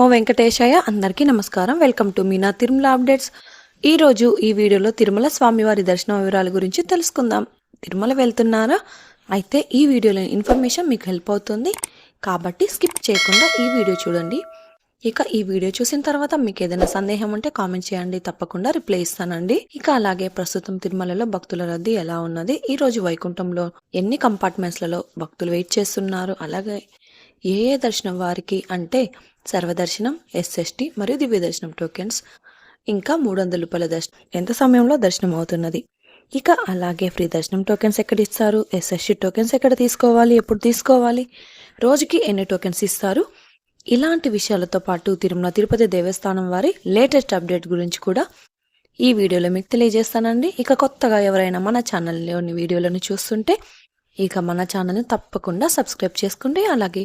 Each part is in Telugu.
నమో వెంకటేశాయ. అందరికీ నమస్కారం. Welcome to Meena Tirumala updates. ఈరోజు ఈ వీడియోలో తిరుమల స్వామివారి దర్శన వివరాల గురించి తెలుసుకుందాం. తిరుమల వెళ్తున్నారా? అయితే ఈ వీడియోలో ఇన్ఫర్మేషన్ మీకు హెల్ప్ అవుతుంది కాబట్టి స్కిప్ చేయకుండా ఈ వీడియో చూడండి. ఇక ఈ వీడియో చూసిన తర్వాత మీకు ఏదైనా సందేహం ఉంటే కామెంట్ చేయండి, తప్పకుండా రిప్లై ఇస్తానండి. ఇక అలాగే ప్రస్తుతం తిరుమలలో భక్తుల రద్దీ ఎలా ఉన్నది, ఈ రోజు వైకుంఠంలో ఎన్ని కంపార్ట్మెంట్స్లలో భక్తులు వెయిట్ చేస్తున్నారు, అలాగే ఏ దర్శనం వారికి అంటే సర్వదర్శనం, ఎస్ఎస్టీ మరియు దివ్య దర్శనం టోకెన్స్, ఇంకా 300 రూపాయల దర్శనం ఎంత సమయంలో దర్శనం అవుతున్నది, ఇక అలాగే ఫ్రీ దర్శనం టోకెన్స్ ఎక్కడ ఇస్తారు, ఎస్ఎస్టీ టోకెన్స్ ఎక్కడ తీసుకోవాలి, ఎప్పుడు తీసుకోవాలి, రోజుకి ఎన్ని టోకెన్స్ ఇస్తారు, ఇలాంటి విషయాలతో పాటు తిరుమల తిరుపతి దేవస్థానం వారి లేటెస్ట్ అప్డేట్ గురించి కూడా ఈ వీడియోలో మీకు తెలియజేస్తానండి. ఇక కొత్తగా ఎవరైనా మన ఛానల్లోని వీడియోలను చూస్తుంటే ఇక మన ఛానల్ని తప్పకుండా సబ్స్క్రైబ్ చేసుకోండి. అలాగే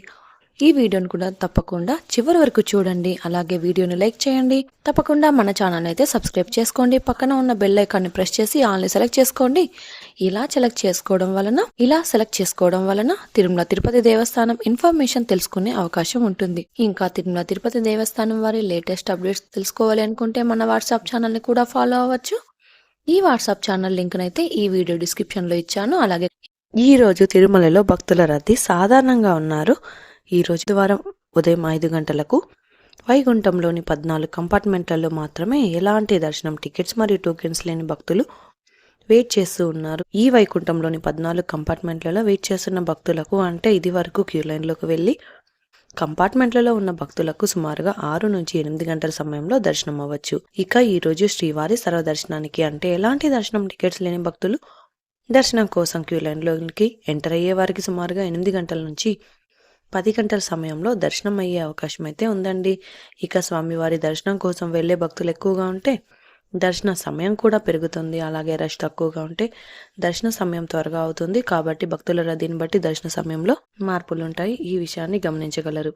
ఈ వీడియోని కూడా తప్పకుండా చివరి వరకు చూడండి. అలాగే వీడియోని లైక్ చేయండి. తప్పకుండా మన ఛానల్ అయితే సబ్స్క్రైబ్ చేసుకోండి. పక్కన ఉన్న బెల్ ఐకాన్ని ప్రెస్ చేసి ఆల్ని సెలెక్ట్ చేసుకోండి. ఇలా సెలెక్ట్ చేసుకోవడం వలన తిరుమల తిరుపతి దేవస్థానం ఇన్ఫర్మేషన్ తెలుసుకునే అవకాశం ఉంటుంది. ఇంకా తిరుమల తిరుపతి దేవస్థానం వారి లేటెస్ట్ అప్డేట్స్ తెలుసుకోవాలి అనుకుంటే మన వాట్సాప్ ఛానల్ని కూడా ఫాలో అవ్వచ్చు. ఈ వాట్సాప్ ఛానల్ లింక్ నైతే ఈ వీడియో డిస్క్రిప్షన్ లో ఇచ్చాను. అలాగే ఈ రోజు తిరుమలలో భక్తుల రద్దీ సాధారణంగా ఉన్నారు. ఈ రోజు బుధవారం ఉదయం 5 గంటలకు వైకుంఠంలోని 14 కంపార్ట్మెంట్లలో మాత్రమే ఎలాంటి దర్శనం టికెట్స్ మరియు టోకెన్స్ లేని భక్తులు వెయిట్ చేస్తూ ఉన్నారు. ఈ వైకుంఠంలోని 14 కంపార్ట్మెంట్లలో వెయిట్ చేస్తున్న భక్తులకు అంటే ఇది వరకు క్యూ లైన్లోకి వెళ్లి కంపార్ట్మెంట్లలో ఉన్న భక్తులకు సుమారుగా 6 నుంచి 8 గంటల సమయంలో దర్శనం అవ్వచ్చు. ఇక ఈ రోజు శ్రీవారి సర్వదర్శనానికి అంటే ఎలాంటి దర్శనం టికెట్స్ లేని భక్తులు దర్శనం కోసం క్యూ లైన్లోకి ఎంటర్ అయ్యే వారికి సుమారుగా 8 గంటల నుంచి 10 గంటల సమయంలో దర్శనం అయ్యే అవకాశం అయితే ఉందండి. ఇక స్వామివారి దర్శనం కోసం వెళ్లే భక్తులు ఎక్కువగా ఉంటే దర్శన సమయం కూడా పెరుగుతుంది. అలాగే రష్ తక్కువగా ఉంటే దర్శన సమయం త్వరగా అవుతుంది. కాబట్టి భక్తుల రద్దీని బట్టి దర్శన సమయంలో మార్పులుంటాయి. ఈ విషయాన్ని గమనించగలరు.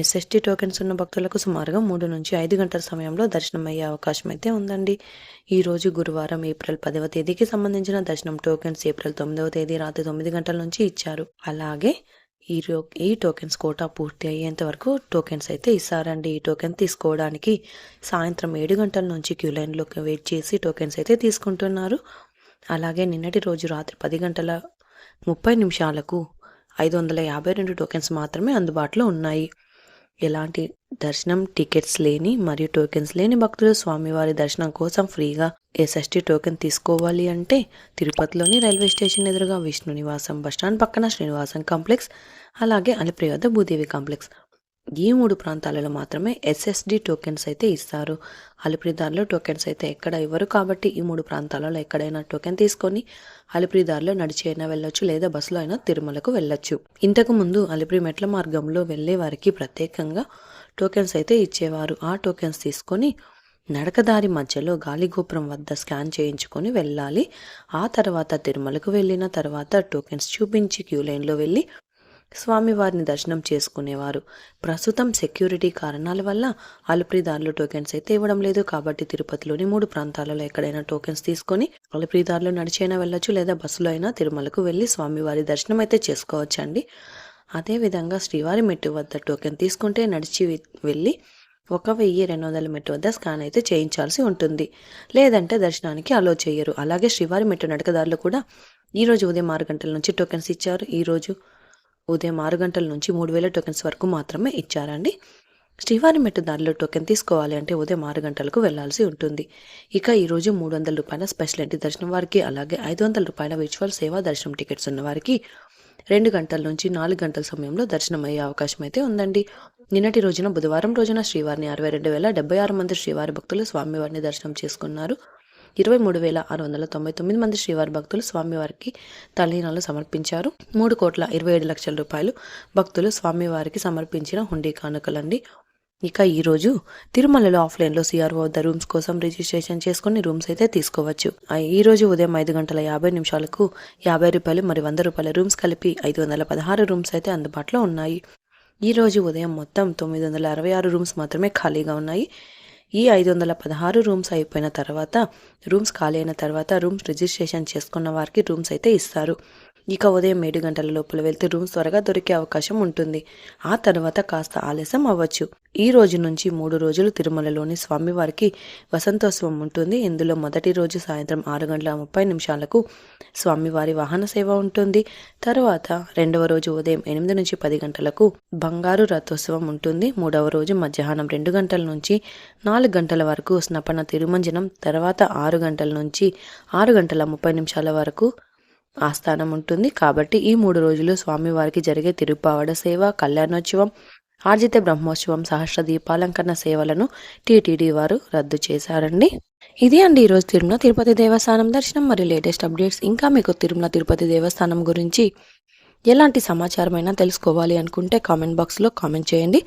ఎస్ఎస్టీ టోకెన్స్ ఉన్న భక్తులకు సుమారుగా 3 నుంచి 5 గంటల సమయంలో దర్శనం అయ్యే అవకాశం అయితే ఉందండి. ఈ రోజు గురువారం ఏప్రిల్ 10వ తేదీకి సంబంధించిన దర్శనం టోకెన్స్ ఏప్రిల్ 9వ తేదీ రాత్రి 9 గంటల నుంచి ఇచ్చారు. అలాగే ఈ టోకెన్స్ కోటా పూర్తి అయ్యేంత వరకు టోకెన్స్ అయితే ఇస్తారండి. ఈ టోకెన్ తీసుకోవడానికి సాయంత్రం 7 గంటల నుంచి క్యూ లైన్లోకి వెయిట్ చేసి టోకెన్స్ అయితే తీసుకుంటున్నారు. అలాగే నిన్నటి రోజు రాత్రి 10 గంటల 30 నిమిషాలకు 552 టోకెన్స్ మాత్రమే అందుబాటులో ఉన్నాయి. ఎలాంటి దర్శనం టికెట్స్ లేని మరియు టోకెన్స్ లేని భక్తులు స్వామివారి దర్శనం కోసం ఫ్రీగా ఎస్ఎస్టీ టోకెన్ తీసుకోవాలి అంటే తిరుపతిలోని రైల్వే స్టేషన్ ఎదురుగా విష్ణు నివాసం, బస్టాండ్ పక్కన శ్రీనివాసం కాంప్లెక్స్, అలాగే అలిపిరి వద్ద భూదేవి కాంప్లెక్స్, ఈ 3 ప్రాంతాలలో మాత్రమే ఎస్ఎస్డి టోకెన్స్ అయితే ఇస్తారు. అలిపిరిదారిలో టోకెన్స్ అయితే ఎక్కడ ఇవ్వరు. కాబట్టి ఈ 3 ప్రాంతాలలో ఎక్కడైనా టోకెన్ తీసుకొని అలిపిరిదారిలో నడిచి అయినా వెళ్ళొచ్చు, లేదా బస్సులో అయినా తిరుమలకు వెళ్ళొచ్చు. ఇంతకు ముందు అలిపిరి మెట్ల మార్గంలో వెళ్లే వారికి ప్రత్యేకంగా టోకెన్స్ అయితే ఇచ్చేవారు. ఆ టోకెన్స్ తీసుకొని నడకదారి మధ్యలో గాలిగోపురం వద్ద స్కాన్ చేయించుకొని వెళ్ళాలి. ఆ తర్వాత తిరుమలకు వెళ్ళిన తర్వాత టోకెన్స్ చూపించి క్యూ లైన్లో వెళ్ళి స్వామివారిని దర్శనం చేసుకునేవారు. ప్రస్తుతం సెక్యూరిటీ కారణాల వల్ల అలిపిరిదారిలో టోకెన్స్ అయితే ఇవ్వడం లేదు. కాబట్టి తిరుపతిలోని 3 ప్రాంతాలలో ఎక్కడైనా టోకెన్స్ తీసుకొని అలిపిరిదారిలో నడిచైనా వెళ్ళొచ్చు, లేదా బస్సులో అయినా తిరుమలకు వెళ్ళి స్వామివారి దర్శనం అయితే చేసుకోవచ్చండి. అదేవిధంగా శ్రీవారి మెట్టు వద్ద టోకెన్ తీసుకుంటే నడిచి వెళ్ళి 1200 మెట్టు వద్ద స్కాన్ అయితే చేయించాల్సి ఉంటుంది, లేదంటే దర్శనానికి అలో చేయరు. అలాగే శ్రీవారి మెట్టు నడకదారులు కూడా ఈరోజు ఉదయం 6 గంటల నుంచి టోకెన్స్ ఇచ్చారు. ఈరోజు ఉదయం 6 గంటల నుంచి 3000 టోకెన్స్ వరకు మాత్రమే ఇచ్చారండి. శ్రీవారి మెట్టు దారిలో టోకెన్ తీసుకోవాలి అంటే ఉదయం 6 గంటలకు వెళ్లాల్సి ఉంటుంది. ఇక ఈరోజు 300 రూపాయల స్పెషల్ ఎంట్రీ దర్శనం వారికి, అలాగే 500 రూపాయల విర్చువల్ సేవా దర్శనం టికెట్స్ ఉన్న వారికి 2 గంటల నుంచి 4 గంటల సమయంలో దర్శనం అయ్యే అవకాశం అయితే ఉందండి. నిన్నటి రోజున బుధవారం రోజున శ్రీవారిని 62,076 మంది శ్రీవారి భక్తులు స్వామివారిని దర్శనం చేసుకున్నారు. 23,699 మంది శ్రీవారి భక్తులు స్వామివారికి తలనీలాలు సమర్పించారు. 3,27,00,000 రూపాయలు భక్తులు స్వామివారికి సమర్పించిన హుండీ కానుకలండి. ఇక ఈరోజు తిరుమలలో ఆఫ్లైన్లో సిఆర్ఓ వద్ద రూమ్స్ కోసం రిజిస్ట్రేషన్ చేసుకుని రూమ్స్ అయితే తీసుకోవచ్చు. ఈ రోజు ఉదయం 5 గంటల 50 నిమిషాలకు 50 రూపాయలు మరియు 100 రూపాయల రూమ్స్ కలిపి 516 రూమ్స్ అయితే అందుబాటులో ఉన్నాయి. ఈ రోజు ఉదయం మొత్తం 966 రూమ్స్ మాత్రమే ఖాళీగా ఉన్నాయి. ఈ 516 రూమ్స్ అయిపోయిన తర్వాత రూమ్స్ ఖాళీ అయిన తర్వాత రూమ్స్ రిజిస్ట్రేషన్ చేసుకున్న వారికి రూమ్స్ అయితే ఇస్తారు. ఇక ఉదయం 7 గంటల లోపల వెళ్తే రూమ్స్ త్వరగా దొరికే అవకాశం ఉంటుంది. ఆ తర్వాత కాస్త ఆలస్యం అవ్వచ్చు. ఈ రోజు నుంచి 3 రోజులు తిరుమలలోని స్వామివారికి వసంతోత్సవం ఉంటుంది. ఇందులో మొదటి రోజు సాయంత్రం 6:30 స్వామివారి వాహన సేవ ఉంటుంది. తర్వాత రెండవ రోజు ఉదయం 8 నుంచి 10 గంటలకు బంగారు రథోత్సవం ఉంటుంది. మూడవ రోజు మధ్యాహ్నం 2 గంటల నుంచి 4 గంటల వరకు స్నపన తిరుమంజనం, తర్వాత 6 గంటల నుంచి 6:30 వరకు ఆస్థానం ఉంటుంది. కాబట్టి ఈ 3 రోజులు స్వామివారికి జరిగే తిరుప్పావడ సేవ, కళ్యాణోత్సవం, ఆర్జిత బ్రహ్మోత్సవం, సహస్ర దీపాలంకరణ సేవలను టీటీడీ వారు రద్దు చేశారండి. ఇది అండి ఈరోజు తిరుమల తిరుపతి దేవస్థానం దర్శనం. మరి లేటెస్ట్ అప్డేట్స్, ఇంకా మీకు తిరుమల తిరుపతి దేవస్థానం గురించి ఎలాంటి సమాచారమైనా తెలుసుకోవాలి అనుకుంటే కామెంట్ బాక్స్లో కామెంట్ చేయండి.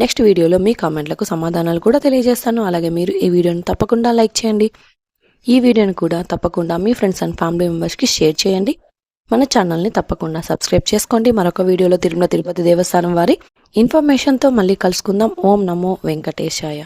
నెక్స్ట్ వీడియోలో మీ కామెంట్లకు సమాధానాలు కూడా తెలియజేస్తాను. అలాగే మీరు ఈ వీడియోని తప్పకుండా లైక్ చేయండి. ఈ వీడియోని కూడా తప్పకుండా మీ ఫ్రెండ్స్ అండ్ ఫ్యామిలీ మెంబర్స్కి షేర్ చేయండి. మన ఛానల్ని తప్పకుండా సబ్స్క్రైబ్ చేసుకోండి. మరొక వీడియోలో తిరుమల తిరుపతి దేవస్థానం వారి ఇన్ఫర్మేషన్తో మళ్ళీ కలుసుకుందాం. ఓం నమో వెంకటేశాయ.